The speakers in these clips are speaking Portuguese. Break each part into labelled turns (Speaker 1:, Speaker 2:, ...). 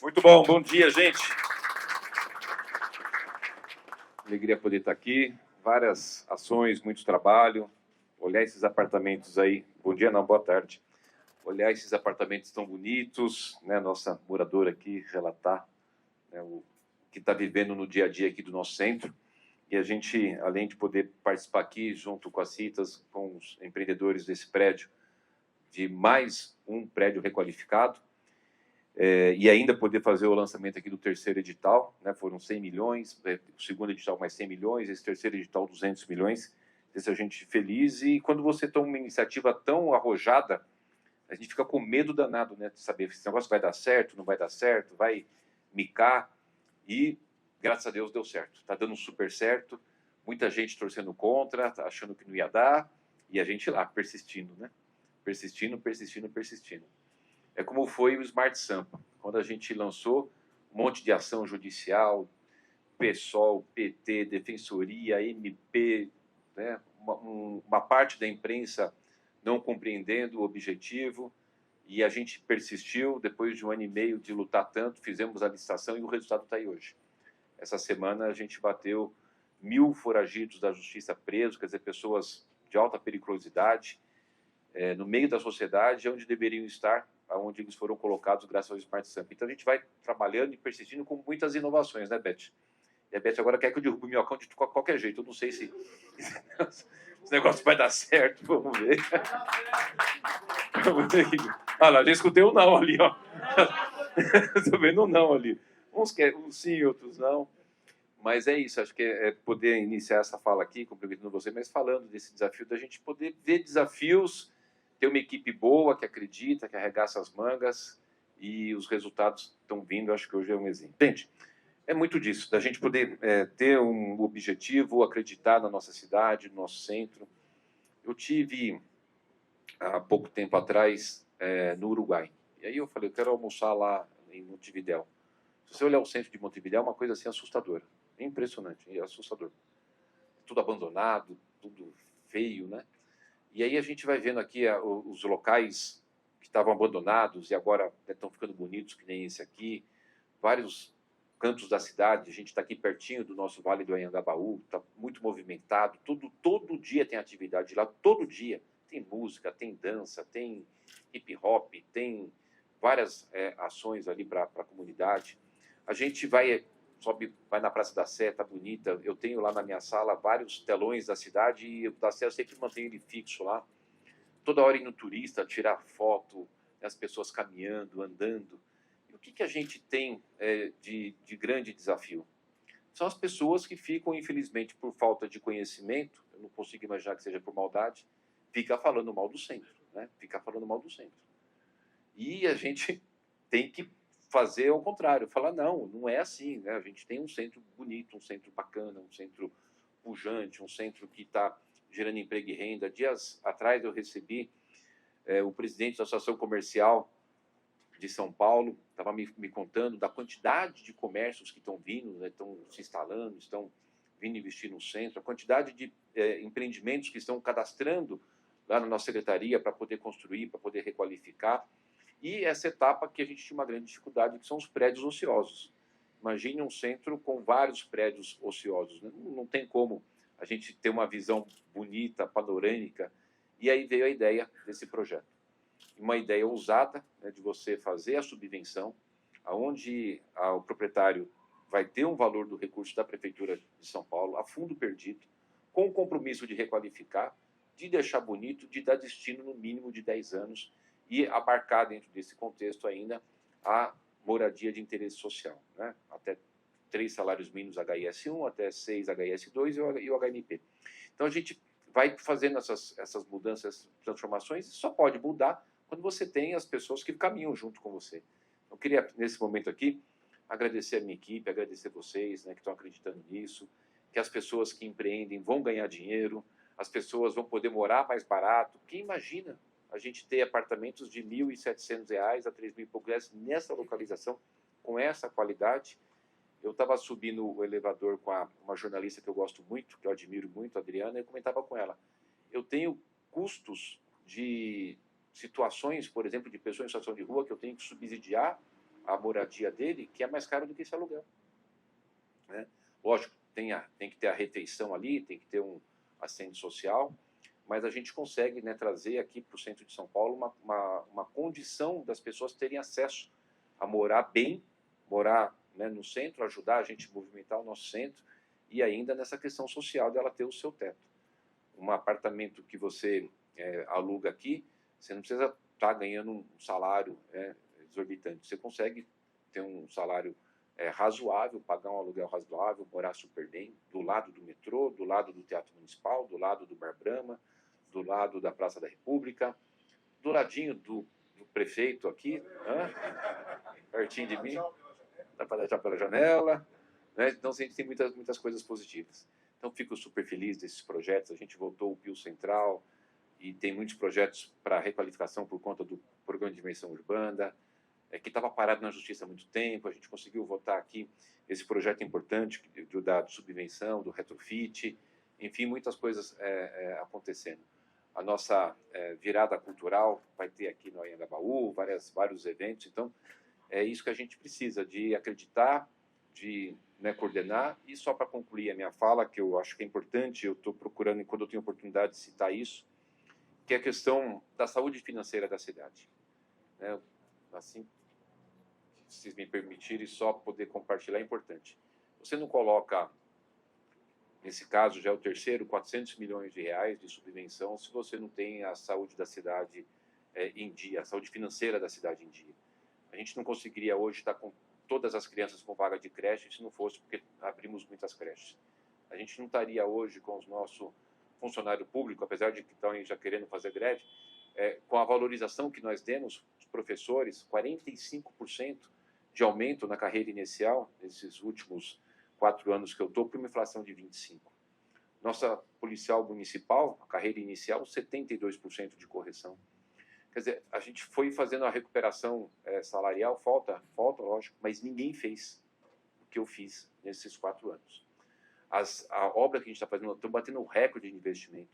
Speaker 1: Muito bom, bom dia, gente. Alegria poder estar aqui. Várias ações, muito trabalho. Olhar esses apartamentos aí. Bom dia, não, boa tarde. Olhar esses apartamentos tão bonitos, né? Nossa moradora aqui relatar, né, o que está vivendo no dia a dia aqui do nosso centro. E a gente, além de poder participar aqui junto com as CITAS, com os empreendedores desse prédio, de mais um prédio requalificado, e ainda poder fazer o lançamento aqui do terceiro edital, né? Foram 100 milhões, o segundo edital mais 100 milhões, esse terceiro edital 200 milhões, deixa a gente feliz. E quando você toma uma iniciativa tão arrojada, a gente fica com medo danado, né, de saber se esse negócio vai dar certo, não vai dar certo, vai micar, e graças a Deus deu certo, está dando super certo, muita gente torcendo contra, achando que não ia dar, e a gente lá, persistindo, né? Persistindo. É como foi o Smart Sampa. Quando a gente lançou, um monte de ação judicial, PSOL, PT, Defensoria, MP, né? Uma parte da imprensa não compreendendo o objetivo, e a gente persistiu. Depois de 1 ano e meio de lutar tanto, fizemos a licitação e o resultado está aí hoje. Essa semana a gente bateu 1.000 foragidos da justiça presos, quer dizer, pessoas de alta periculosidade, no meio da sociedade, onde deveriam estar, onde eles foram colocados graças ao Smart Sampa. Então a gente vai trabalhando e persistindo com muitas inovações, né, Beth? E a Beth agora quer que eu derrube o minhocão de qualquer jeito. Eu não sei se esse negócio vai dar certo, vamos ver. Ah lá, já escutei um não ali, ó. Estou vendo um não ali. Uns sim, outros não. Mas é isso, acho que é poder iniciar essa fala aqui, cumprimentando você, mas falando desse desafio da gente poder ver desafios, ter uma equipe boa, que acredita, que arregaça as mangas, e os resultados estão vindo. Acho que hoje é um exemplo. Gente, é muito disso, da gente poder ter um objetivo, acreditar na nossa cidade, no nosso centro. Eu tive, há pouco tempo atrás, no Uruguai. E aí eu falei, eu quero almoçar lá em Montevidéu. Se você olhar o centro de Montevidéu, é uma coisa assim assustadora. É impressionante, é assustador. Tudo abandonado, tudo feio, né? E aí a gente vai vendo aqui os locais que estavam abandonados e agora estão ficando bonitos, que nem esse aqui. Vários cantos da cidade, a gente está aqui pertinho do nosso Vale do Anhangabaú, está muito movimentado. Todo dia tem atividade lá, todo dia. Tem música, tem dança, tem hip hop, tem várias ações ali para a comunidade. A gente vai na Praça da Sé, tá bonita. Eu tenho lá na minha sala vários telões da cidade, e o da Sé eu sempre mantenho ele fixo lá. Toda hora indo turista, tirar foto, as pessoas caminhando, andando. E o que a gente tem de grande desafio? São as pessoas que ficam, infelizmente, por falta de conhecimento, eu não consigo imaginar que seja por maldade, fica falando mal do centro, né? Fica falando mal do centro. E a gente tem que fazer ao contrário, falar não é assim, né? A gente tem um centro bonito, um centro bacana, um centro pujante, um centro que está gerando emprego e renda. Dias atrás eu recebi o presidente da Associação Comercial de São Paulo, estava me contando da quantidade de comércios que estão vindo, né? Estão se instalando, estão vindo investir no centro, a quantidade de empreendimentos que estão cadastrando lá na nossa secretaria para poder construir, para poder requalificar. E essa etapa que a gente tinha uma grande dificuldade, que são os prédios ociosos. Imagine um centro com vários prédios ociosos, né? Não tem como a gente ter uma visão bonita, panorâmica. E aí veio a ideia desse projeto. Uma ideia ousada, né, de você fazer a subvenção, onde o proprietário vai ter um valor do recurso da Prefeitura de São Paulo, a fundo perdido, com o compromisso de requalificar, de deixar bonito, de dar destino no mínimo de 10 anos, e abarcar dentro desse contexto ainda a moradia de interesse social, né? Até 3 salários mínimos HIS1, até 6 HIS2 e o HMP. Então a gente vai fazendo essas mudanças, transformações, e só pode mudar quando você tem as pessoas que caminham junto com você. Eu queria, nesse momento aqui, agradecer a minha equipe, agradecer vocês, né, que estão acreditando nisso, que as pessoas que empreendem vão ganhar dinheiro, as pessoas vão poder morar mais barato. Quem imagina a gente ter apartamentos de R$ 1.700 a R$ 3.000 e poucos nessa localização, com essa qualidade? Eu estava subindo o elevador com uma jornalista que eu gosto muito, que eu admiro muito, a Adriana, e eu comentava com ela, eu tenho custos de situações, por exemplo, de pessoas em situação de rua, que eu tenho que subsidiar a moradia dele, que é mais caro do que esse aluguel. Né? Lógico, tem que ter a refeição ali, tem que ter um assento social, mas a gente consegue, né, trazer aqui para o centro de São Paulo uma condição das pessoas terem acesso a morar bem, morar, né, no centro, ajudar a gente a movimentar o nosso centro, e ainda nessa questão social dela ter o seu teto. Um apartamento que você aluga aqui, você não precisa estar ganhando um salário exorbitante. Você consegue ter um salário razoável, pagar um aluguel razoável, morar super bem, do lado do metrô, do lado do Teatro Municipal, do lado do Bar Brahma, do lado da Praça da República, do ladinho do prefeito aqui, pertinho de mim, dá para deixar pela janela. Né? Então, a gente tem muitas coisas positivas. Então, fico super feliz desses projetos. A gente voltou o Pio Central e tem muitos projetos para requalificação por conta do Programa de Dimensão Urbana, que estava parado na Justiça há muito tempo. A gente conseguiu votar aqui esse projeto importante da subvenção, do retrofit, enfim, muitas coisas acontecendo. A nossa virada cultural vai ter aqui no Anhangabaú, vários eventos. Então, é isso que a gente precisa, de acreditar, de coordenar. E só para concluir a minha fala, que eu acho que é importante, eu estou procurando, quando eu tenho oportunidade de citar isso, que é a questão da saúde financeira da cidade. Né? Assim, se vocês me permitirem, só poder compartilhar é importante. Você não coloca, nesse caso já é o terceiro, 400 milhões de reais de subvenção, se você não tem a saúde da cidade em dia, a saúde financeira da cidade em dia. A gente não conseguiria hoje estar com todas as crianças com vaga de creche se não fosse porque abrimos muitas creches. A gente não estaria hoje com o nosso funcionário público, apesar de que estão já querendo fazer greve, com a valorização que nós demos, os professores, 45% de aumento na carreira inicial, nesses últimos 4 anos que eu estou, por uma inflação de 25%. Nossa policial municipal, a carreira inicial, 72% de correção. Quer dizer, a gente foi fazendo a recuperação salarial, falta, lógico, mas ninguém fez o que eu fiz nesses 4 anos. A obra que a gente está fazendo, nós estamos batendo um recorde de investimento.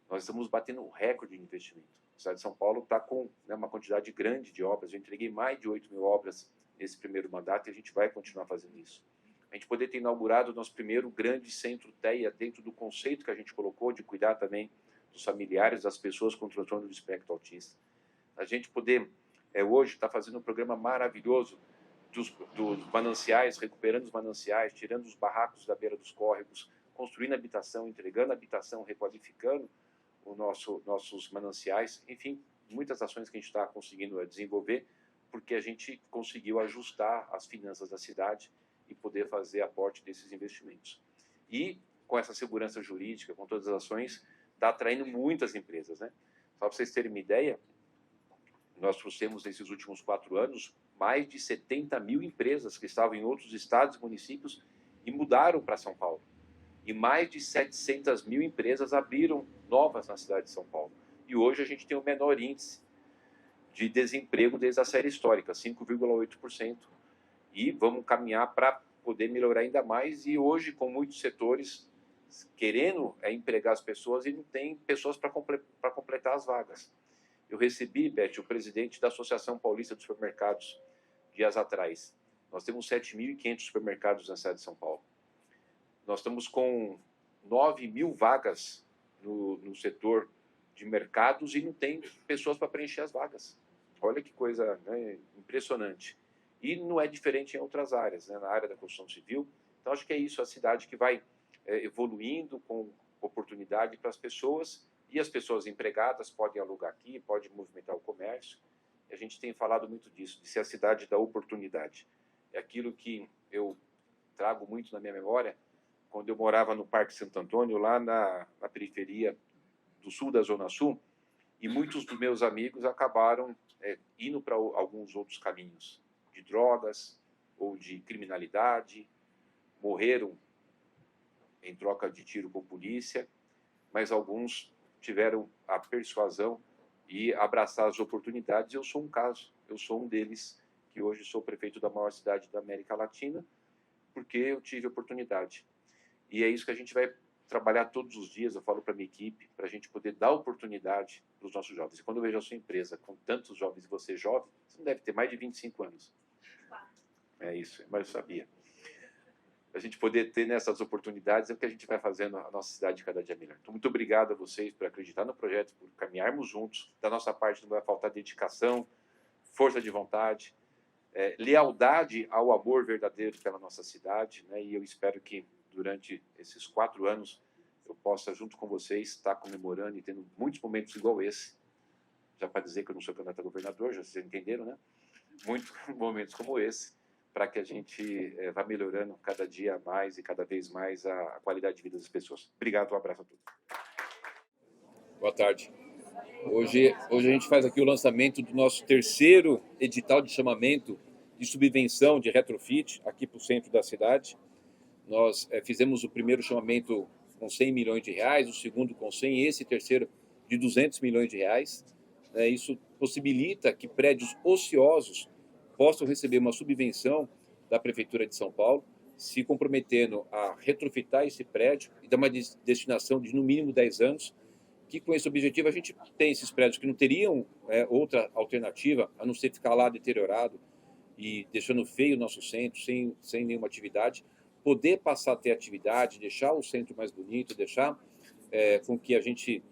Speaker 1: Nós estamos batendo um recorde de investimento. A cidade de São Paulo está com uma quantidade grande de obras. Eu entreguei mais de 8 mil obras nesse primeiro mandato e a gente vai continuar fazendo isso. A gente poder ter inaugurado o nosso primeiro grande centro TEA dentro do conceito que a gente colocou de cuidar também dos familiares das pessoas com transtorno do espectro autista. A gente poder, hoje, estar fazendo um programa maravilhoso dos mananciais, recuperando os mananciais, tirando os barracos da beira dos córregos, construindo habitação, entregando habitação, requalificando os nossos mananciais. Enfim, muitas ações que a gente está conseguindo desenvolver, porque a gente conseguiu ajustar as finanças da cidade e poder fazer aporte desses investimentos. E, com essa segurança jurídica, com todas as ações, está atraindo muitas empresas. Né? Só para vocês terem uma ideia, nós trouxemos nesses últimos 4 anos mais de 70 mil empresas que estavam em outros estados e municípios e mudaram para São Paulo. E mais de 700 mil empresas abriram novas na cidade de São Paulo. E hoje a gente tem o menor índice de desemprego desde a série histórica, 5,8%. E vamos caminhar para poder melhorar ainda mais. E hoje, com muitos setores querendo empregar as pessoas e não tem pessoas para completar as vagas. Eu recebi, Beth, o presidente da Associação Paulista de Supermercados, dias atrás. Nós temos 7.500 supermercados na cidade de São Paulo. Nós estamos com 9 mil vagas no setor de mercados e não tem pessoas para preencher as vagas. Olha que coisa, né, impressionante. E não é diferente em outras áreas, né, na área da construção civil. Então, acho que é isso, a cidade que vai evoluindo com oportunidade para as pessoas, e as pessoas empregadas podem alugar aqui, podem movimentar o comércio. A gente tem falado muito disso, de ser a cidade da oportunidade. É aquilo que eu trago muito na minha memória, quando eu morava no Parque Santo Antônio, lá na periferia do sul da Zona Sul, e muitos dos meus amigos acabaram indo para alguns outros caminhos, de drogas ou de criminalidade, morreram em troca de tiro com polícia, mas alguns tiveram a persuasão e abraçar as oportunidades. Eu sou um caso, eu sou um deles, que hoje sou prefeito da maior cidade da América Latina, porque eu tive oportunidade. E é isso que a gente vai trabalhar todos os dias, eu falo para a minha equipe, para a gente poder dar oportunidade para os nossos jovens. E quando eu vejo a sua empresa com tantos jovens, e você jovem, você não deve ter mais de 25 anos. É isso, mas eu sabia. A gente poder ter nessas oportunidades é o que a gente vai fazendo a nossa cidade cada dia melhor. Então, muito obrigado a vocês por acreditar no projeto, por caminharmos juntos. Da nossa parte não vai faltar dedicação, força de vontade, lealdade ao amor verdadeiro pela nossa cidade, né? E eu espero que durante esses 4 anos eu possa, junto com vocês, estar comemorando e tendo muitos momentos igual esse. Já para dizer que eu não sou candidato a governador, já vocês entenderam, né? Muitos momentos como esse, para que a gente vá melhorando cada dia mais e cada vez mais a qualidade de vida das pessoas. Obrigado, um abraço a todos. Boa tarde. Hoje a gente faz aqui o lançamento do nosso terceiro edital de chamamento de subvenção de retrofit aqui para o centro da cidade. Nós fizemos o primeiro chamamento com 100 milhões de reais, o segundo com 100, esse terceiro de 200 milhões de reais. Isso possibilita que prédios ociosos possam receber uma subvenção da Prefeitura de São Paulo, se comprometendo a retrofitar esse prédio e dar uma destinação de no mínimo 10 anos, que com esse objetivo a gente tem esses prédios que não teriam outra alternativa, a não ser ficar lá deteriorado e deixando feio o nosso centro, sem nenhuma atividade, poder passar a ter atividade, deixar o centro mais bonito, deixar com que a gente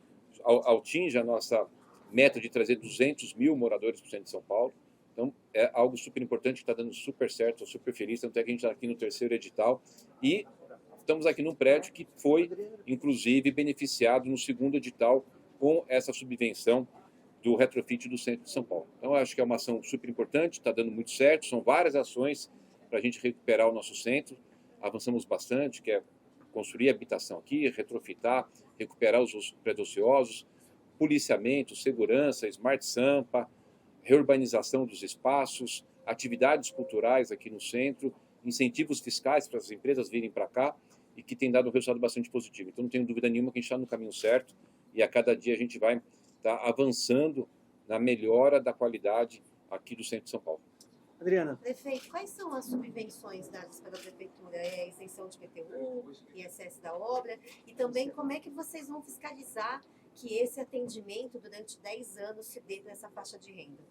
Speaker 1: atinja a nossa meta de trazer 200 mil moradores para o centro de São Paulo. Então, é algo super importante, que está dando super certo, estou super feliz, tanto é que a gente está aqui no terceiro edital e estamos aqui num prédio que foi, inclusive, beneficiado no segundo edital com essa subvenção do retrofit do centro de São Paulo. Então, eu acho que é uma ação super importante, está dando muito certo, são várias ações para a gente recuperar o nosso centro, avançamos bastante, que é construir habitação aqui, retrofitar, recuperar os prédios ociosos, policiamento, segurança, Smart Sampa, reurbanização dos espaços, atividades culturais aqui no centro, incentivos fiscais para as empresas virem para cá e que tem dado um resultado bastante positivo. Então, não tenho dúvida nenhuma que a gente está no caminho certo e a cada dia a gente vai estar avançando na melhora da qualidade aqui do centro de São Paulo.
Speaker 2: Adriana.
Speaker 3: Prefeito, quais são as subvenções dadas pela Prefeitura? É a isenção de PTU, ISS da obra? E também como é que vocês vão fiscalizar que esse atendimento durante 10 anos se dê nessa faixa de renda?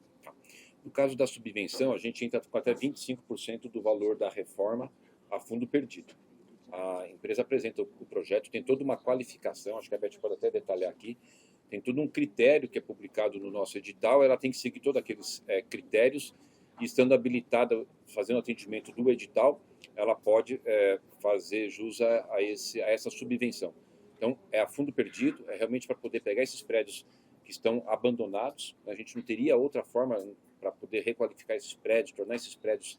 Speaker 1: No caso da subvenção, a gente entra com até 25% do valor da reforma a fundo perdido. A empresa apresenta o projeto, tem toda uma qualificação, acho que a Beth pode até detalhar aqui, tem todo um critério que é publicado no nosso edital, ela tem que seguir todos aqueles critérios e estando habilitada, fazendo atendimento do edital, ela pode fazer jus a essa subvenção. Então, é a fundo perdido, é realmente para poder pegar esses prédios que estão abandonados. A gente não teria outra forma para poder requalificar esses prédios, tornar esses prédios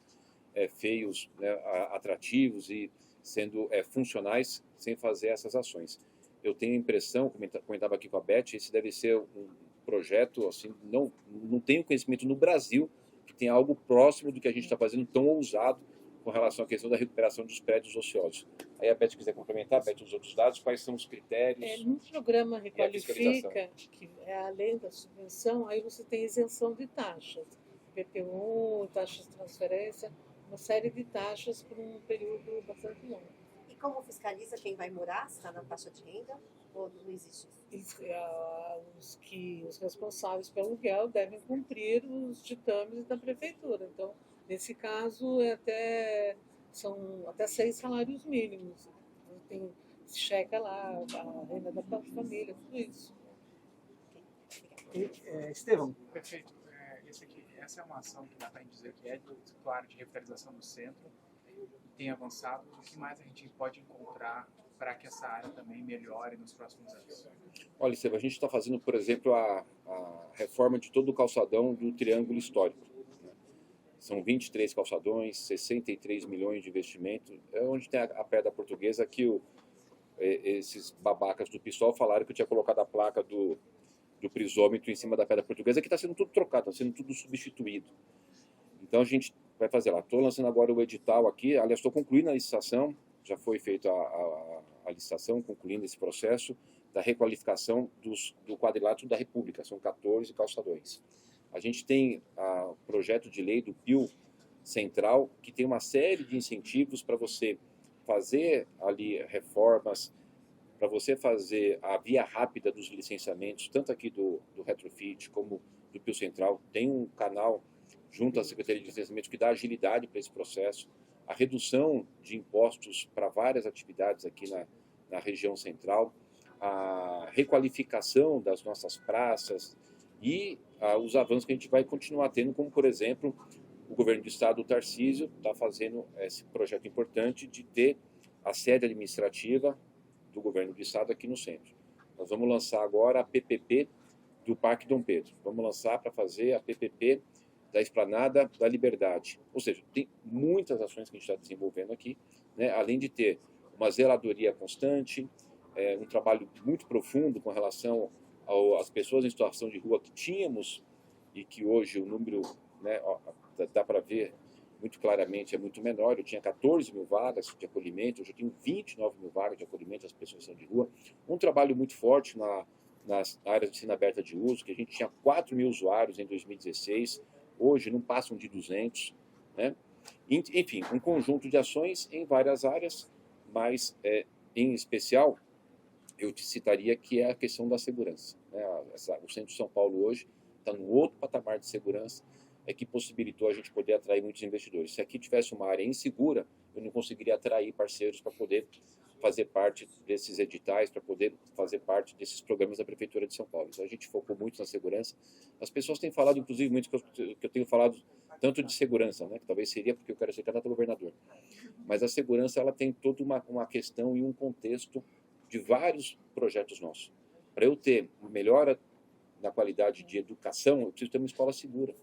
Speaker 1: feios, né, atrativos e sendo funcionais sem fazer essas ações. Eu tenho a impressão, comentava aqui com a Beth, esse deve ser um projeto, assim, não tenho conhecimento no Brasil que tenha algo próximo do que a gente está fazendo tão ousado com relação à questão da recuperação dos prédios ociosos. Aí a Beth quiser complementar, Beth, os outros dados, quais são os critérios?
Speaker 2: No programa Requalifica, que é além da subvenção, aí você tem isenção de taxas, PTU, taxas de transferência, uma série de taxas por um período bastante longo.
Speaker 3: E como fiscaliza quem vai morar, se está na faixa de renda, ou não existe isso?
Speaker 2: Os responsáveis pelo aluguel devem cumprir os ditames da prefeitura. Então, nesse caso, são até 6 salários mínimos. Se checa lá a renda da família, tudo isso.
Speaker 4: Estevão. Perfeito. Essa é uma ação que dá para dizer que é, claro, de revitalização do centro, tem avançado. O que mais a gente pode encontrar para que essa área também melhore nos próximos anos?
Speaker 1: Olha, Estevão, a gente está fazendo, por exemplo, a reforma de todo o calçadão do Triângulo Histórico. São 23 calçadões, 63 milhões de investimento. É onde tem a Pedra Portuguesa que esses babacas do PSOL falaram que eu tinha colocado a placa do prisômetro em cima da Pedra Portuguesa, que está sendo tudo trocado, está sendo tudo substituído. Então a gente vai fazer lá. Estou lançando agora o edital aqui, aliás, estou concluindo a licitação, já foi feita a licitação, concluindo esse processo da requalificação do quadrilátero da República, são 14 calçadões. A gente tem o projeto de lei do PIL Central, que tem uma série de incentivos para você fazer ali reformas, para você fazer a via rápida dos licenciamentos, tanto aqui do retrofit como do PIL Central. Tem um canal
Speaker 5: junto à Secretaria de Licenciamento, que dá agilidade para esse processo, a redução de impostos para várias atividades aqui na região central, a requalificação das nossas praças e os avanços que a gente vai continuar tendo, como, por exemplo, o governo do estado, o Tarcísio, está fazendo esse projeto importante de ter a sede administrativa do governo do estado aqui no centro. Nós vamos lançar agora a PPP do Parque Dom Pedro. Vamos lançar para fazer a PPP da Esplanada da Liberdade. Ou seja, tem muitas ações que a gente está desenvolvendo aqui, né? Além de ter uma zeladoria constante, um trabalho muito profundo com relação às pessoas em situação de rua que tínhamos e que hoje o número, né, dá para ver muito claramente, é muito menor. Eu tinha 14 mil vagas de acolhimento, hoje eu tenho 29 mil vagas de acolhimento às pessoas em situação de rua. Um trabalho muito forte nas áreas de ensino aberta de uso, que a gente tinha 4 mil usuários em 2016, hoje não passam de 200, né? Enfim, um conjunto de ações em várias áreas, mas em especial eu te citaria que é a questão da segurança, né? O centro de São Paulo hoje está num outro patamar de segurança, que possibilitou a gente poder atrair muitos investidores. Se aqui tivesse uma área insegura, eu não conseguiria atrair parceiros para poder fazer parte desses editais, para poder fazer parte desses programas da Prefeitura de São Paulo. Então a gente focou muito na segurança. As pessoas têm falado, inclusive, muito que eu tenho falado tanto de segurança, né? Que talvez seria porque eu quero ser candidato a governador. Mas a segurança, ela tem toda uma questão e um contexto de vários projetos nossos. Para eu ter melhora na qualidade de educação, eu preciso ter uma escola segura.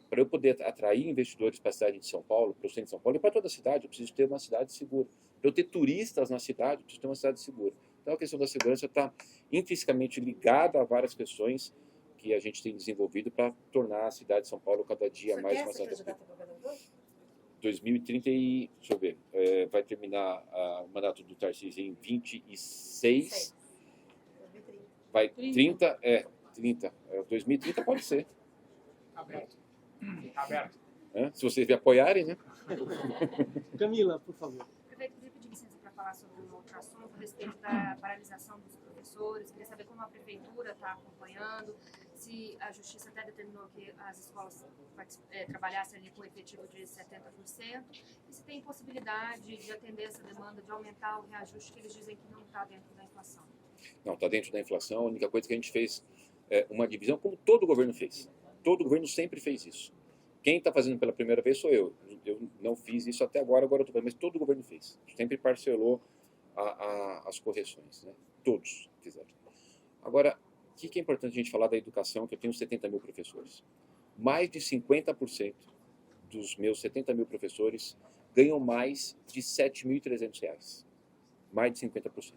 Speaker 5: Para eu poder atrair investidores para a cidade de São Paulo, para o centro de São Paulo e para toda a cidade, eu preciso ter uma cidade segura. Para eu ter turistas na cidade, eu preciso ter uma cidade segura. Então a questão da segurança está intrinsecamente ligada a várias questões que a gente tem desenvolvido para tornar a cidade de São Paulo cada dia mais uma cidade segura. 2030 e, deixa eu ver, vai terminar o mandato do Tarcísio em 26. Vai 30, 30. 2030 pode ser.
Speaker 4: Aberto. Aberto.
Speaker 5: Se vocês me apoiarem, né?
Speaker 6: Camila, por favor.
Speaker 7: Prefeito, queria pedir licença para falar sobre um outro assunto, a respeito da paralisação dos professores. Queria saber como a prefeitura está acompanhando, se a justiça até determinou que as escolas trabalhassem ali com efetivo de 70%, e se tem possibilidade de atender essa demanda, de aumentar o reajuste que eles dizem que não está dentro da inflação.
Speaker 5: Não, está dentro da inflação. A única coisa que a gente fez é uma divisão, como todo governo fez. Todo governo sempre fez isso. Quem está fazendo pela primeira vez sou eu. Eu não fiz isso até agora eu estou fazendo, mas todo governo fez. Sempre parcelou as correções, né? Todos fizeram. Agora, o que é importante a gente falar da educação, que eu tenho 70 mil professores. Mais de 50% dos meus 70 mil professores ganham mais de R$ 7.300. Mais de 50%.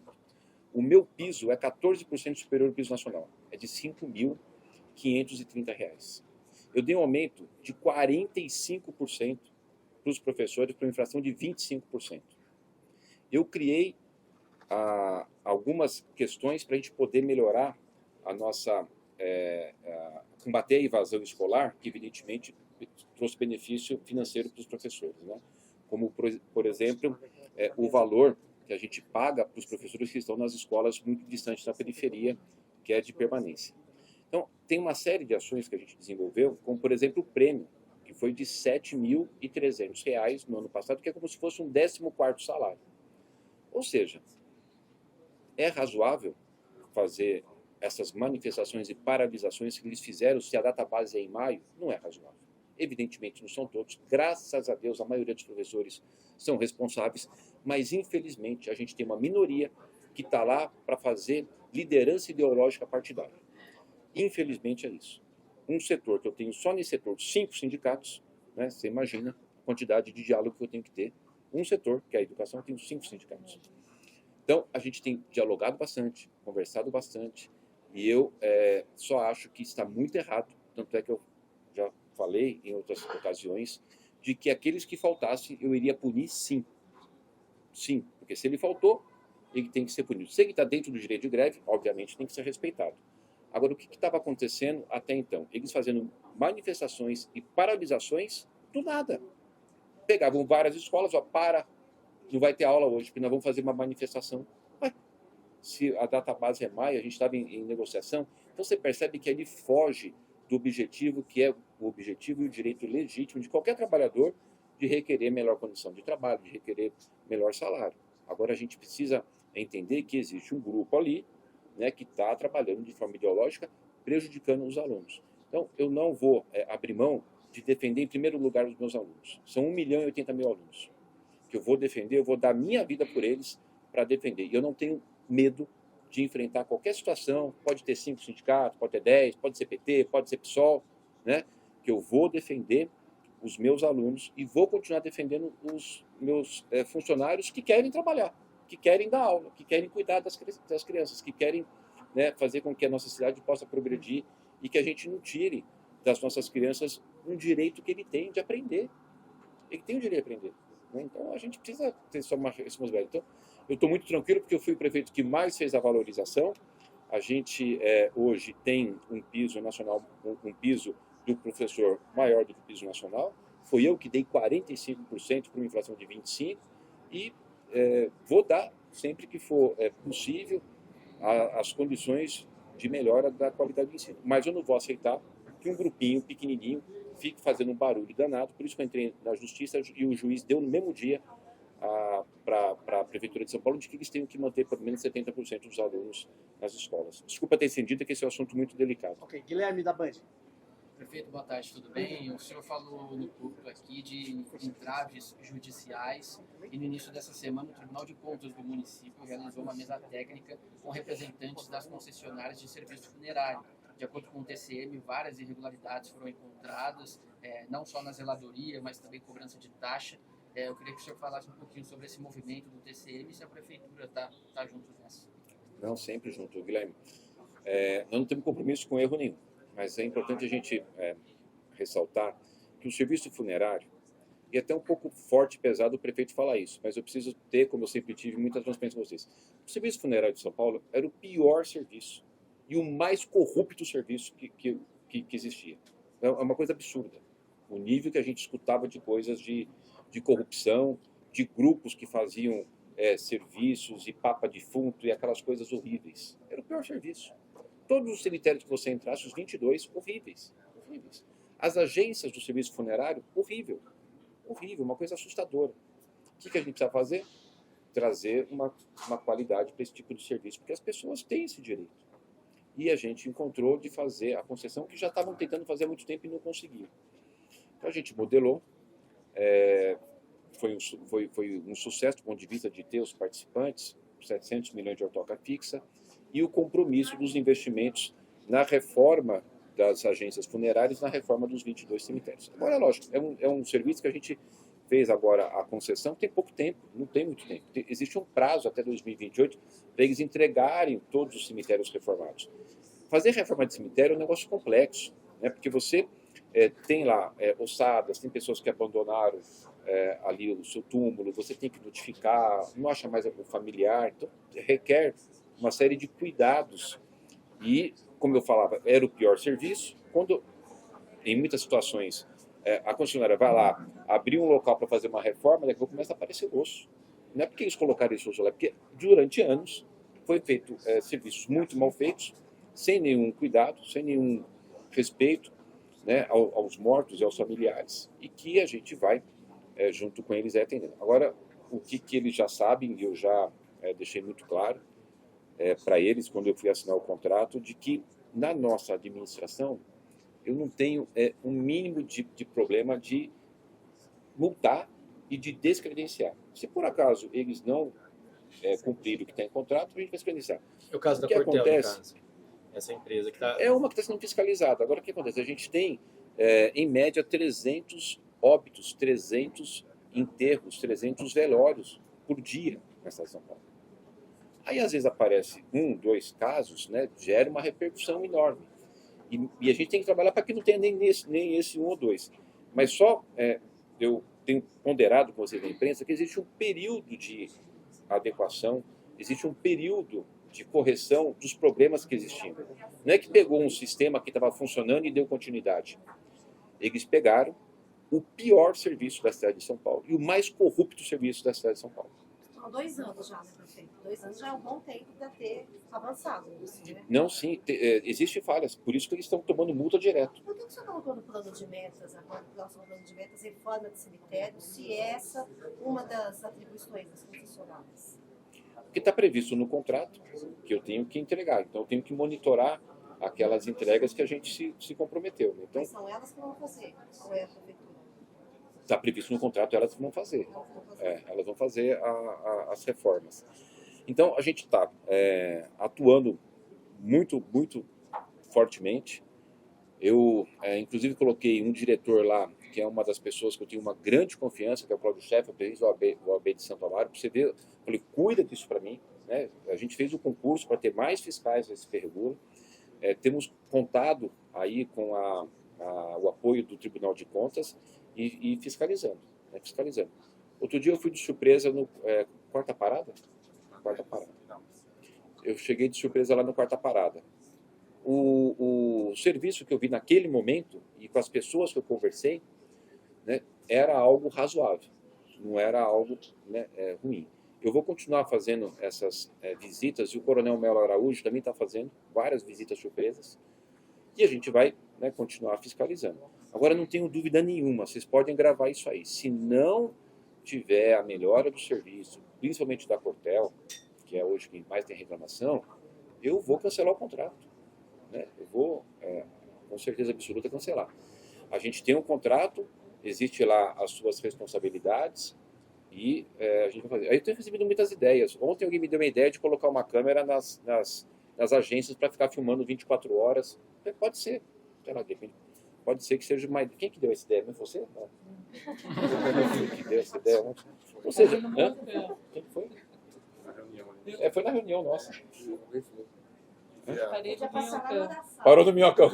Speaker 5: O meu piso é 14% superior ao piso nacional. É de R$ 5.530. Eu dei um aumento de 45% para os professores, para uma inflação de 25%. Eu criei algumas questões para a gente poder melhorar a nossa... combater a evasão escolar, que evidentemente trouxe benefício financeiro para os professores, né? Como, por exemplo, o valor que a gente paga para os professores que estão nas escolas muito distantes da periferia, que é de permanência. Então, tem uma série de ações que a gente desenvolveu, como, por exemplo, o prêmio, que foi de R$ 7.300 no ano passado, que é como se fosse um 14º salário. Ou seja, é razoável fazer essas manifestações e paralisações que eles fizeram se a data base é em maio? Não é razoável. Evidentemente, não são todos. Graças a Deus, a maioria dos professores são responsáveis, mas, infelizmente, a gente tem uma minoria que está lá para fazer liderança ideológica partidária. Infelizmente, é isso. Um setor que eu tenho só nesse setor 5 sindicatos, né? Você imagina a quantidade de diálogo que eu tenho que ter. Um setor, que é a educação, eu tenho 5 sindicatos. Então, a gente tem dialogado bastante, conversado bastante, e eu só acho que está muito errado, tanto é que eu já falei em outras ocasiões, de que aqueles que faltassem eu iria punir sim. Sim, porque se ele faltou, ele tem que ser punido. Se ele está dentro do direito de greve, obviamente tem que ser respeitado. Agora, o que estava acontecendo até então? Eles fazendo manifestações e paralisações do nada. Pegavam várias escolas, não vai ter aula hoje, porque nós vamos fazer uma manifestação. Ué, se a data base é maio, a gente estava em negociação, então você percebe que ele foge do objetivo que é o objetivo e o direito legítimo de qualquer trabalhador de requerer melhor condição de trabalho, de requerer melhor salário. Agora a gente precisa entender que existe um grupo ali, né, que está trabalhando de forma ideológica, prejudicando os alunos. Então, eu não vou abrir mão de defender em primeiro lugar os meus alunos. São 1.080.000 alunos que eu vou defender, eu vou dar minha vida por eles para defender. E eu não tenho medo de enfrentar qualquer situação, pode ter 5 sindicatos, pode ter 10, pode ser PT, pode ser PSOL, né, que eu vou defender os meus alunos e vou continuar defendendo os meus funcionários que querem trabalhar, que querem dar aula, que querem cuidar das crianças, que querem, né, fazer com que a nossa cidade possa progredir e que a gente não tire das nossas crianças um direito que ele tem de aprender. Ele tem o direito de aprender. Né? Então, a gente precisa ter essa responsabilidade. Então, eu estou muito tranquilo porque eu fui o prefeito que mais fez a valorização. A gente hoje tem um piso nacional, um piso do professor maior do que o piso nacional. Foi eu que dei 45% para uma inflação de 25% e vou dar, sempre que for possível, as condições de melhora da qualidade do ensino. Mas eu não vou aceitar que um grupinho pequenininho fique fazendo um barulho danado. Por isso que eu entrei na justiça e o juiz deu no mesmo dia para a Prefeitura de São Paulo de que eles tenham que manter pelo menos 70% dos alunos nas escolas. Desculpa ter estendido, que esse é um assunto muito delicado.
Speaker 6: Ok, Guilherme da Band.
Speaker 8: Prefeito, boa tarde, tudo bem? O senhor falou no público aqui de entraves judiciais e no início dessa semana o Tribunal de Contas do município realizou uma mesa técnica com representantes das concessionárias de serviço funerário. De acordo com o TCM, várias irregularidades foram encontradas, não só na zeladoria, mas também cobrança de taxa. Eu queria que o senhor falasse um pouquinho sobre esse movimento do TCM e se a Prefeitura está junto nessa.
Speaker 5: Não, sempre junto, Guilherme. Nós não temos compromisso com erro nenhum. Mas é importante a gente ressaltar que o serviço funerário, e é até um pouco forte e pesado o prefeito falar isso, mas eu preciso ter, como eu sempre tive, muita transparência com vocês. O serviço funerário de São Paulo era o pior serviço e o mais corrupto serviço que existia. É uma coisa absurda. O nível que a gente escutava de coisas de corrupção, de grupos que faziam serviços e papa defunto e aquelas coisas horríveis. Era o pior serviço. Todos os cemitérios que você entrasse, os 22, horríveis. As agências do serviço funerário, horrível, uma coisa assustadora. O que a gente precisa fazer? Trazer uma qualidade para esse tipo de serviço, porque as pessoas têm esse direito. E a gente encontrou de fazer a concessão que já estavam tentando fazer há muito tempo e não conseguiam. Então a gente modelou, foi um sucesso do ponto de vista de ter os participantes, 700 milhões de ortoca fixa, e o compromisso dos investimentos na reforma das agências funerárias, na reforma dos 22 cemitérios. Agora, lógico, é um serviço que a gente fez agora a concessão, tem pouco tempo, não tem muito tempo. Existe um prazo até 2028 para eles entregarem todos os cemitérios reformados. Fazer reforma de cemitério é um negócio complexo, né? Porque você tem lá ossadas, tem pessoas que abandonaram ali o seu túmulo, você tem que notificar, não acha mais o familiar, então requer uma série de cuidados. E, como eu falava, era o pior serviço. Quando, em muitas situações, a concessionária vai lá, abrir um local para fazer uma reforma, daqui a pouco começa a aparecer osso. Não é porque eles colocaram isso lá, é porque durante anos foi feito serviços muito mal feitos, sem nenhum cuidado, sem nenhum respeito, né, aos mortos e aos familiares. E que a gente vai, junto com eles, atendendo. Agora, o que eles já sabem, e eu já deixei muito claro, para eles, quando eu fui assinar o contrato, de que na nossa administração eu não tenho um mínimo de problema de multar e de descredenciar. Se por acaso eles não cumprirem o que está em contrato, a gente vai descredenciar.
Speaker 9: É o caso da Cortel, acontece, no caso. Essa empresa que está...
Speaker 5: É uma que está sendo fiscalizada. Agora, o que acontece? A gente tem, em média, 300 óbitos, 300 enterros, 300 velórios por dia na cidade de São Paulo. Aí, às vezes, aparece 1, 2 casos, né, gera uma repercussão enorme. E a gente tem que trabalhar para que não tenha nem esse 1 ou 2. Mas só eu tenho ponderado com vocês da imprensa que existe um período de adequação, existe um período de correção dos problemas que existiam. Não é que pegou um sistema que estava funcionando e deu continuidade. Eles pegaram o pior serviço da cidade de São Paulo e o mais corrupto serviço da cidade de São Paulo.
Speaker 3: São 2 anos já, né, prefeito? 2 anos já é um bom tempo para ter avançado nisso, né?
Speaker 5: Não, sim, existem falhas, por isso que eles estão tomando multa direto.
Speaker 3: Por que o senhor colocou no plano de metas, agora no próximo plano de metas, reforma de cemitério, se essa uma das atribuições das concessionárias?
Speaker 5: Porque está previsto no contrato que eu tenho que entregar, então eu tenho que monitorar aquelas entregas que a gente se comprometeu. Então,
Speaker 3: Mas são elas que vão fazer, ou é a prefeitura?
Speaker 5: está previsto no contrato, elas vão fazer. Elas vão fazer as reformas. Então, a gente está atuando muito, muito fortemente. Eu, inclusive, coloquei um diretor lá, que é uma das pessoas que eu tenho uma grande confiança, que é o Cláudio Chefe, presidente do OAB de Santo Amaro, para você ver. Eu falei, cuida disso para mim. Né? A gente fez o concurso para ter mais fiscais nesse perregula. Temos contado aí com o apoio do Tribunal de Contas e fiscalizando, né? Fiscalizando. Outro dia eu fui de surpresa no Quarta Parada. Eu cheguei de surpresa lá no Quarta Parada. O serviço que eu vi naquele momento e com as pessoas que eu conversei, né, era algo razoável, não era algo, né, ruim. Eu vou continuar fazendo essas visitas e o Coronel Melo Araújo também está fazendo várias visitas surpresas e a gente vai, né, continuar fiscalizando. Agora, não tenho dúvida nenhuma, vocês podem gravar isso aí. Se não tiver a melhora do serviço, principalmente da Cortel, que é hoje quem mais tem reclamação, eu vou cancelar o contrato. Né? Eu vou, com certeza absoluta, cancelar. A gente tem um contrato, existe lá as suas responsabilidades e a gente vai fazer. Aí eu tenho recebido muitas ideias. Ontem alguém me deu uma ideia de colocar uma câmera nas agências para ficar filmando 24 horas. Pode ser, sei lá, depende. Pode ser que seja mais. Quem que deu essa ideia? Não foi você? Não. Quem que deu essa ideia ontem? Ou seja, quem foi? Foi na reunião nossa. Parou no minhocão.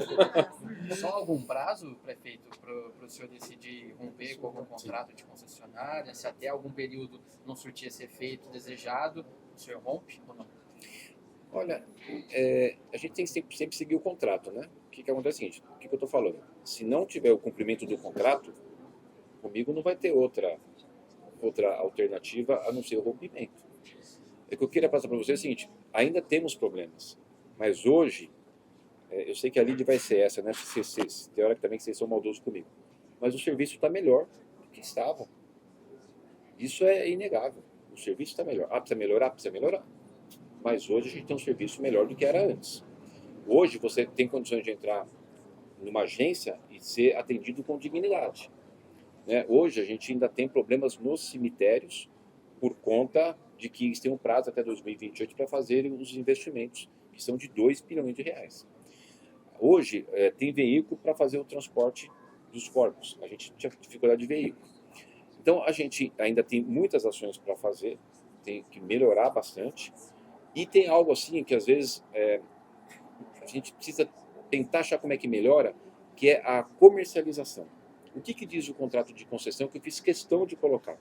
Speaker 8: Só algum prazo, prefeito, para o senhor decidir romper com algum contrato de concessionária? Se até algum período não surtir esse efeito desejado, o senhor rompe ou não?
Speaker 5: Olha, a gente tem que sempre seguir o contrato, né? O que acontece é o seguinte, o que eu estou falando? Se não tiver o cumprimento do contrato, comigo não vai ter outra alternativa a não ser o rompimento. O que eu queria passar para vocês é o seguinte, ainda temos problemas, mas hoje, eu sei que a lide vai ser essa, né? Tem hora que também vocês são maldosos comigo, mas o serviço está melhor do que estava. Isso é inegável, o serviço está melhor. Precisa melhorar? Precisa melhorar. Mas hoje a gente tem um serviço melhor do que era antes. Hoje você tem condições de entrar numa agência e ser atendido com dignidade. Né? Hoje a gente ainda tem problemas nos cemitérios por conta de que eles têm um prazo até 2028 para fazerem os investimentos, que são de 2 bilhões de reais. Hoje tem veículo para fazer o transporte dos corpos. A gente tinha dificuldade de veículo. Então a gente ainda tem muitas ações para fazer, tem que melhorar bastante. E tem algo assim que às vezes a gente precisa tentar achar como é que melhora, que é a comercialização. O que diz o contrato de concessão que eu fiz questão de colocar?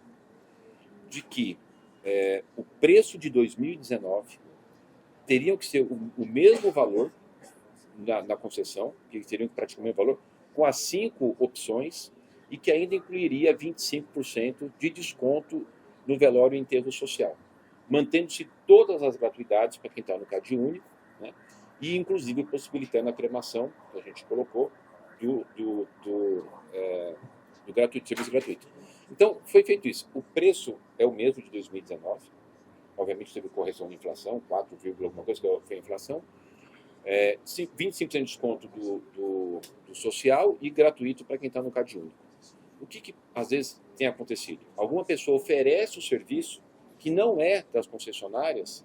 Speaker 5: De que o preço de 2019 teriam que ser o mesmo valor na concessão, que teriam praticamente o valor, com as 5 opções e que ainda incluiria 25% de desconto no velório e enterro social, mantendo-se todas as gratuidades para quem está no CAD único, né? E inclusive possibilitando a cremação, que a gente colocou, do gratuito, serviço gratuito. Então, foi feito isso. O preço é o mesmo de 2019, obviamente teve correção de inflação, 4, alguma coisa que foi a inflação, 25% de desconto do social e gratuito para quem está no CAD único. O que às vezes tem acontecido? Alguma pessoa oferece o serviço que não é das concessionárias,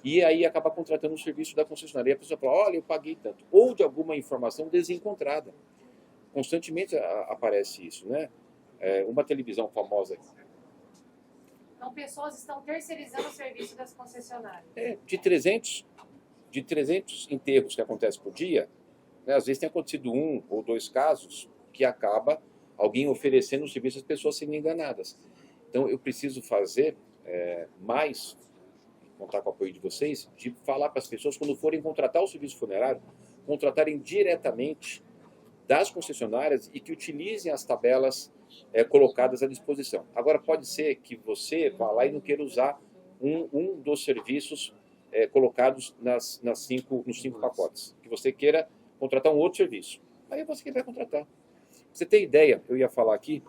Speaker 5: e aí acaba contratando o serviço da concessionária. E a pessoa fala, olha, eu paguei tanto. Ou de alguma informação desencontrada. Constantemente aparece isso, né? Uma televisão famosa.
Speaker 10: Então, pessoas estão terceirizando o serviço das concessionárias.
Speaker 5: De 300 enterros que acontecem por dia, né, às vezes tem acontecido 1 ou 2 casos que acaba alguém oferecendo o serviço às pessoas sendo enganadas. Então, eu preciso fazer mais, contar com o apoio de vocês, de falar para as pessoas, quando forem contratar o serviço funerário, contratarem diretamente das concessionárias e que utilizem as tabelas colocadas à disposição. Agora, pode ser que você vá lá e não queira usar um dos serviços colocados nos 5 pacotes. Que você queira contratar um outro serviço. Aí você que vai contratar. Pra você ter ideia, eu ia falar aqui,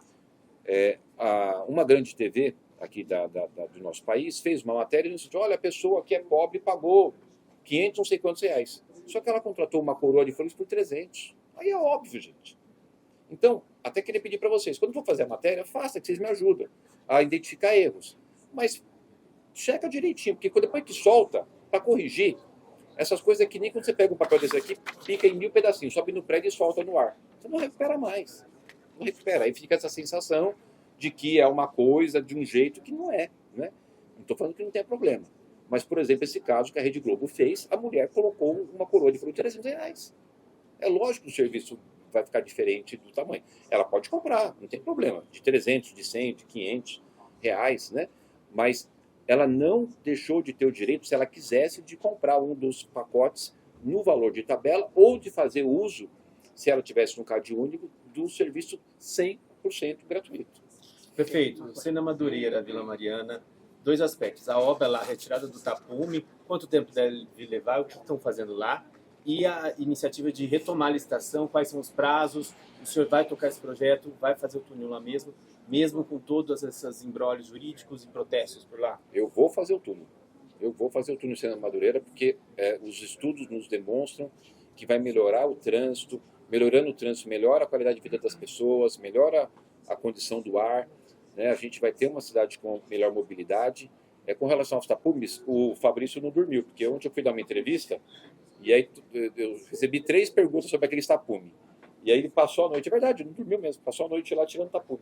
Speaker 5: uma grande TV aqui do nosso país fez uma matéria e disse, olha, a pessoa que é pobre pagou 500 não sei quantos reais. Só que ela contratou uma coroa de flores por 300. Aí é óbvio, gente. Então, até queria pedir para vocês, quando for fazer a matéria, faça, que vocês me ajudam a identificar erros. Mas checa direitinho, porque depois que solta, para corrigir, essas coisas é que nem quando você pega um papel desse aqui, pica em 1000 pedacinhos, sobe no prédio e solta no ar. Você não recupera mais. Não recupera. Aí fica essa sensação de que é uma coisa de um jeito que não é. Né? Não estou falando que não tem problema. Mas, por exemplo, esse caso que a Rede Globo fez, a mulher colocou uma coroa de flor de 300 reais. É lógico que o serviço vai ficar diferente do tamanho. Ela pode comprar, não tem problema, de 300, de 100, de 500 reais, né? Mas ela não deixou de ter o direito, se ela quisesse, de comprar um dos pacotes no valor de tabela ou de fazer uso, se ela tivesse um CAD único, do serviço 100% gratuito.
Speaker 9: Perfeito. Sena Madureira, Vila Mariana, 2 aspectos. A obra lá, retirada do tapume, quanto tempo deve levar, o que estão fazendo lá? E a iniciativa de retomar a licitação, quais são os prazos, o senhor vai tocar esse projeto, vai fazer o túnel lá mesmo com todos esses embrólios jurídicos e protestos por lá?
Speaker 5: Eu vou fazer o túnel. Eu vou fazer o túnel Sena Madureira porque os estudos nos demonstram que vai melhorar o trânsito, melhorando o trânsito, melhora a qualidade de vida das pessoas, melhora a condição do ar, né? A gente vai ter uma cidade com melhor mobilidade. Com relação aos tapumes, o Fabrício não dormiu, porque ontem eu fui dar uma entrevista e aí eu recebi 3 perguntas sobre aquele tapume. E aí ele passou a noite, é verdade, não dormiu mesmo, passou a noite lá tirando tapume.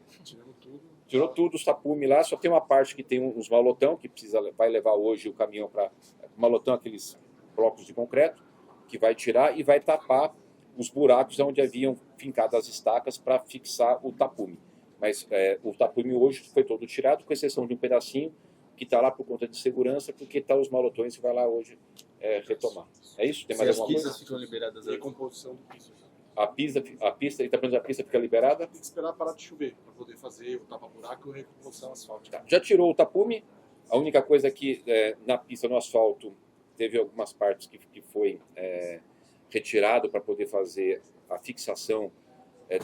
Speaker 5: Tirou tudo os tapumes lá, só tem uma parte que tem uns malotão, que vai levar hoje o caminhão para... Malotão, aqueles blocos de concreto, que vai tirar e vai tapar os buracos onde haviam fincado as estacas para fixar o tapume. Mas o tapume hoje foi todo tirado, com exceção de um pedacinho que está lá por conta de segurança, porque está os malotões que vai lá hoje retomar. É isso? Tem mais alguma coisa?
Speaker 9: As pistas ficam liberadas?
Speaker 11: Recomposição do piso.
Speaker 5: A pista, ele está perguntando, a pista fica liberada?
Speaker 11: Tem que esperar parar de chover para poder fazer o tapa-buraco e a recomposição asfáltica.
Speaker 5: Já tirou o tapume. A única coisa que na pista, no asfalto, teve algumas partes que foi retirado para poder fazer a fixação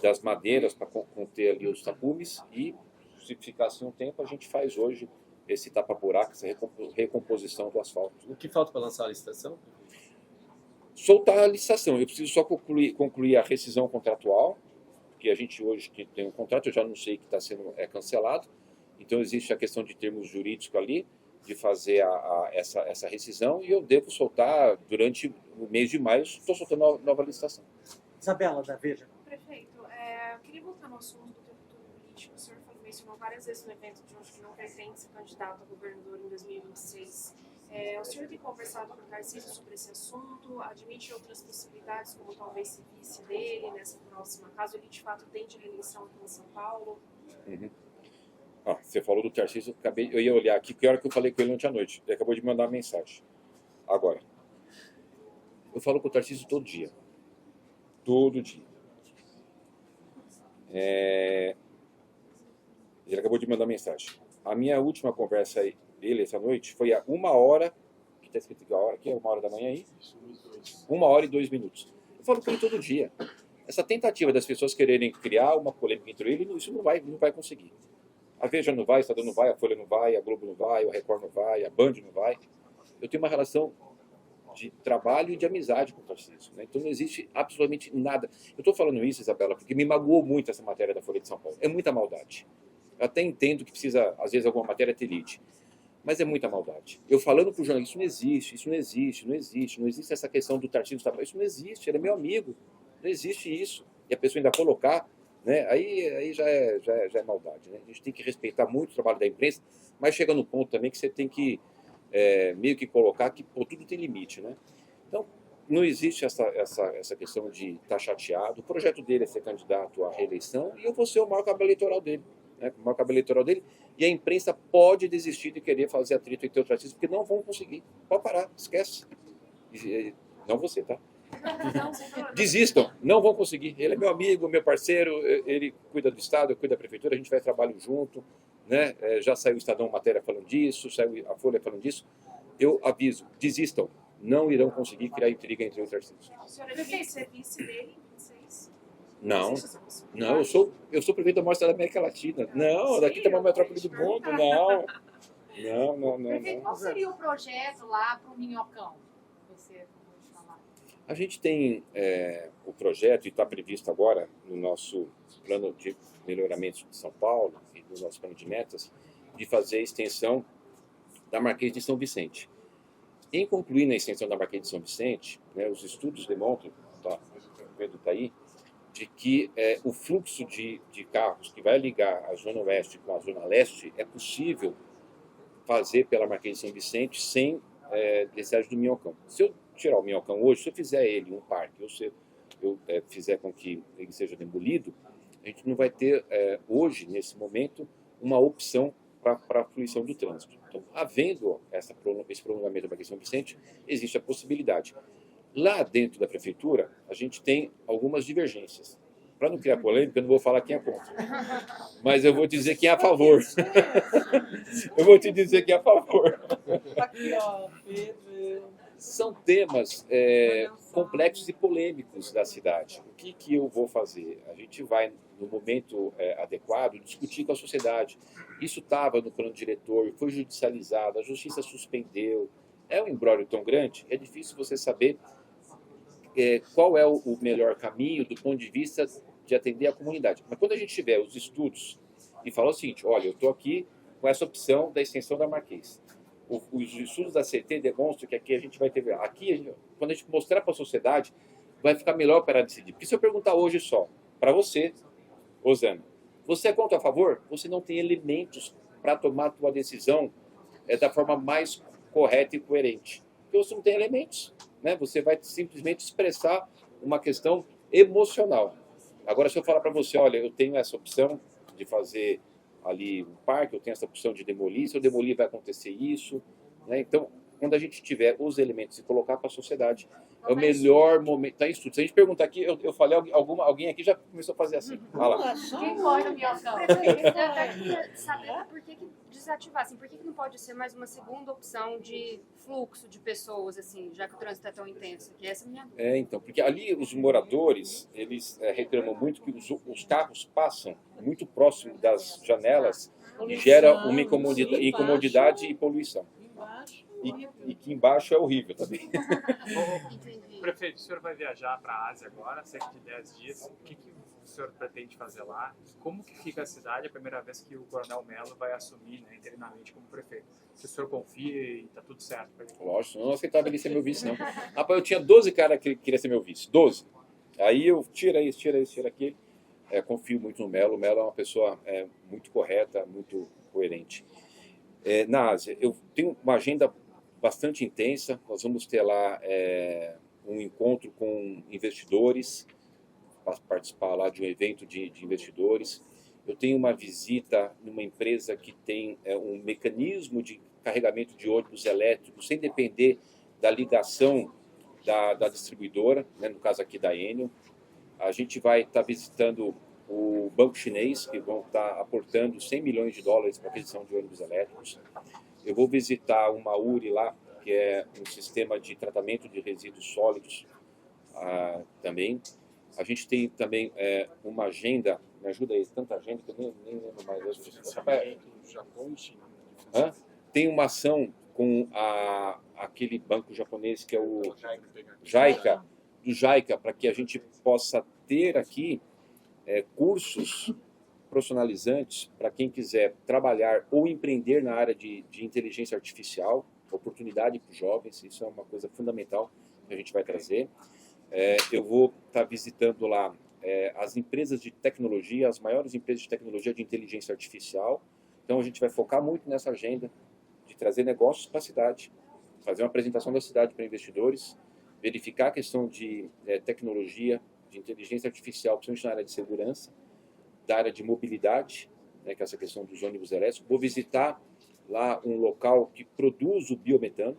Speaker 5: das madeiras para conter ali os tapumes. E se ficasse um tempo, a gente faz hoje esse tapa-buraco, essa recomposição do asfalto.
Speaker 9: O que falta para lançar a licitação?
Speaker 5: Soltar a licitação. Eu preciso só concluir a rescisão contratual, que a gente hoje que tem um contrato, eu já não sei que está sendo cancelado. Então existe a questão de termos jurídicos ali, de fazer essa rescisão, e eu devo soltar durante o mês de maio, estou soltando a nova licitação.
Speaker 6: Isabela, da Veja.
Speaker 7: Prefeito, eu queria voltar no assunto do futuro político. O senhor mencionou várias vezes no evento de hoje que não pretende ser candidato a governador em 2026. O senhor tem conversado com o Tarcísio sobre esse assunto? Admite outras possibilidades, como talvez ser vice dele nessa próxima, caso ele de fato tente reeleição aqui em São Paulo?
Speaker 5: Uhum. Você falou do Tarcísio, eu ia olhar aqui, que hora que eu falei com ele ontem à noite. Ele acabou de me mandar uma mensagem. Agora, eu falo com o Tarcísio todo dia. Todo dia. Ele acabou de me mandar uma mensagem. A minha última conversa dele essa noite foi a 1h, que está escrito aqui a hora, aqui é 1h da manhã aí? 1h02. Eu falo com ele todo dia. Essa tentativa das pessoas quererem criar uma polêmica entre ele, isso não vai conseguir. A Veja não vai, o Estadão não vai, a Folha não vai, a Globo não vai, a Record não vai, a Band não vai. Eu tenho uma relação de trabalho e de amizade com o Tarcísio, né? Então não existe absolutamente nada. Eu estou falando isso, Isabela, porque me magoou muito essa matéria da Folha de São Paulo. É muita maldade. Eu até entendo que precisa, às vezes, alguma matéria ter elite. Mas é muita maldade. Eu falando para o jornalista, isso não existe essa questão do Tarcísio, isso não existe, ele é meu amigo, não existe isso. E a pessoa ainda colocar, né? Aí já é maldade, né? A gente tem que respeitar muito o trabalho da imprensa, mas chega no ponto também que você tem que meio que colocar que tudo tem limite, né? Então, não existe essa questão de estar chateado. O projeto dele é ser candidato à reeleição e eu vou ser o maior cabo eleitoral dele. O maior cabo eleitoral dele, e a imprensa pode desistir de querer fazer atrito entre o Tarcísio, porque não vão conseguir. Pode parar, esquece. Não você, tá? Desistam, não vão conseguir. Ele é meu amigo, meu parceiro, ele cuida do Estado, eu cuido da Prefeitura, a gente faz trabalho junto, né? Já saiu o Estadão matéria falando disso, saiu a Folha falando disso. Eu aviso, desistam, não irão conseguir criar intriga entre os artistas.
Speaker 7: O senhor é vice dele? Vocês?
Speaker 5: Não, não, eu sou prefeito da maior cidade da América Latina. Não, daqui está uma metrópole do mundo, não. Não.
Speaker 10: Prefeito, qual seria o projeto lá para o Minhocão? Você acabou de falar.
Speaker 5: A gente tem o projeto, e está previsto agora no nosso plano de melhoramento de São Paulo e no nosso plano de metas, de fazer a extensão da Marquês de São Vicente. Em concluir na extensão da Marquês de São Vicente, né, os estudos demonstram, o Pedro está aí, de que o fluxo de carros que vai ligar a Zona Oeste com a Zona Leste é possível fazer pela Marquês de São Vicente sem necessidade do Minhocão. Se eu tirar o Minhocão hoje, se eu fizer ele um parque, ou se eu fizer com que ele seja demolido, a gente não vai ter hoje, nesse momento, uma opção para a fruição do trânsito. Então, havendo esse prolongamento da Marquês de São Vicente, existe a possibilidade. Lá dentro da prefeitura, a gente tem algumas divergências. Para não criar polêmica, eu não vou falar quem é contra. Mas eu vou dizer quem é a favor. Eu vou te dizer quem é a favor.
Speaker 2: Aqui, ó, Pedro.
Speaker 5: São temas complexos e polêmicos da cidade. O que eu vou fazer? A gente vai, no momento adequado, discutir com a sociedade. Isso estava no plano diretor, foi judicializado, a justiça suspendeu. É um imbróglio tão grande, é difícil você saber qual é o melhor caminho do ponto de vista de atender a comunidade. Mas quando a gente tiver os estudos e falar o seguinte, olha, eu estou aqui com essa opção da extensão da Marquês. Os estudos da CT demonstram que aqui a gente vai ter... Aqui, quando a gente mostrar para a sociedade, vai ficar melhor para ela decidir. Porque se eu perguntar hoje só, para você, Osana, você é contra ou a favor? Você não tem elementos para tomar a sua decisão da forma mais correta e coerente. Porque você não tem elementos, né? Você vai simplesmente expressar uma questão emocional. Agora, se eu falar para você, olha, eu tenho essa opção de fazer ali um parque, eu tenho essa opção de demolir, se eu demolir vai acontecer isso, né? Então, quando a gente tiver os elementos e colocar para a sociedade, é o melhor momento. Está em estudo. Se a gente perguntar aqui, eu falei, alguém aqui já começou a fazer assim. Olha lá.
Speaker 10: Quem corre no Minhocão?
Speaker 7: Eu queria saber por que desativar, assim, por que não pode ser mais uma segunda opção de fluxo de pessoas, assim, já que o trânsito é tão intenso? Que essa é a minha dúvida.
Speaker 5: Então, porque ali os moradores, eles reclamam muito que os carros passam muito próximo das janelas e gera uma incomodidade e poluição. E que embaixo é horrível também.
Speaker 4: Prefeito, o senhor vai viajar para a Ásia agora, cerca de 10 dias. O que o senhor pretende fazer lá? Como que fica a cidade a primeira vez que o Coronel Mello vai assumir, né, interinamente como prefeito? Se o senhor confia e está tudo certo para ele?
Speaker 5: Lógico, não aceitava ele ser meu vice, não. Rapaz, eu tinha 12 caras que queriam ser meu vice, 12. Aí eu tira isso, tira aquele. Confio muito no Mello. O Mello é uma pessoa muito correta, muito coerente. Na Ásia, eu tenho uma agenda bastante intensa. Nós vamos ter lá um encontro com investidores, para participar lá de um evento de investidores. Eu tenho uma visita numa empresa que tem um mecanismo de carregamento de ônibus elétricos sem depender da ligação da distribuidora, né, no caso aqui da Enel. A gente vai estar visitando o banco chinês, que vão estar aportando $100 milhões para a aquisição de ônibus elétricos. Eu vou visitar uma URI lá, que é um sistema de tratamento de resíduos sólidos também. A gente tem também uma agenda, me ajuda aí, tanta agenda que eu nem lembro mais.
Speaker 11: Japão e China.
Speaker 5: Tem uma ação com aquele banco japonês que é o JICA, para que a gente possa ter aqui cursos profissionalizantes para quem quiser trabalhar ou empreender na área de inteligência artificial, oportunidade para os jovens, isso é uma coisa fundamental que a gente vai trazer. Eu vou estar visitando lá as empresas de tecnologia, as maiores empresas de tecnologia de inteligência artificial. Então a gente vai focar muito nessa agenda de trazer negócios para a cidade, fazer uma apresentação da cidade para investidores, verificar a questão de tecnologia, de inteligência artificial, principalmente na área de segurança, da área de mobilidade, né, que é essa questão dos ônibus elétricos. Vou visitar lá um local que produz o biometano,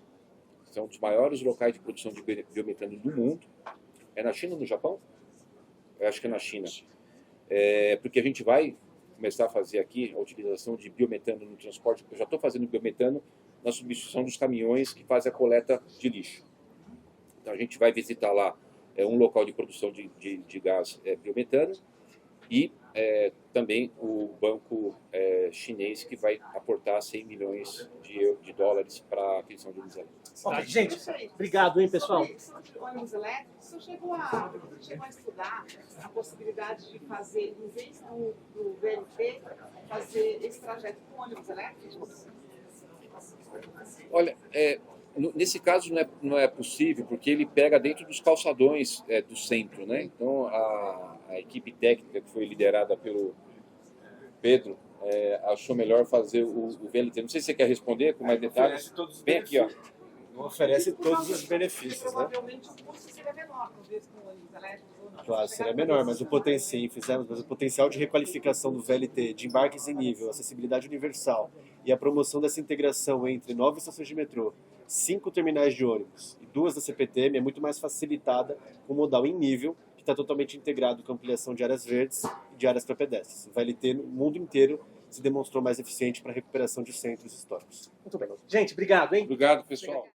Speaker 5: são um dos maiores locais de produção de biometano do mundo. É na China ou no Japão? Eu acho que é na China. Porque a gente vai começar a fazer aqui a utilização de biometano no transporte. Eu já estou fazendo biometano na substituição dos caminhões que fazem a coleta de lixo. Então a gente vai visitar lá um local de produção de gás biometano e também o banco chinês que vai aportar 100 milhões de dólares para a aquisição de ônibus elétricos.
Speaker 6: Ok, gente, obrigado, hein, pessoal.
Speaker 12: Ônibus elétricos, o senhor chegou a estudar a possibilidade de fazer, em vez do VLT, fazer esse trajeto com ônibus elétricos?
Speaker 5: Olha, nesse caso não é possível, porque ele pega dentro dos calçadões do centro, né? Então a equipe técnica que foi liderada pelo Pedro achou melhor fazer o VLT. Não sei se você quer responder com mais detalhes. Bem aqui, ó.
Speaker 13: Não oferece todos os benefícios, né?
Speaker 12: Provavelmente o custo seria menor, talvez, com ônibus elétricos ou não.
Speaker 13: Claro, seria menor, mas o potencial de requalificação do VLT, de embarques em nível, acessibilidade universal e a promoção dessa integração entre 9 estações de metrô, 5 terminais de ônibus e 2 da CPTM é muito mais facilitada com o modal em nível, que está totalmente integrado com ampliação de áreas verdes e de áreas para pedestres. O VLT no mundo inteiro se demonstrou mais eficiente para a recuperação de centros históricos.
Speaker 6: Muito bem. Gente, obrigado, hein?
Speaker 5: Obrigado, pessoal.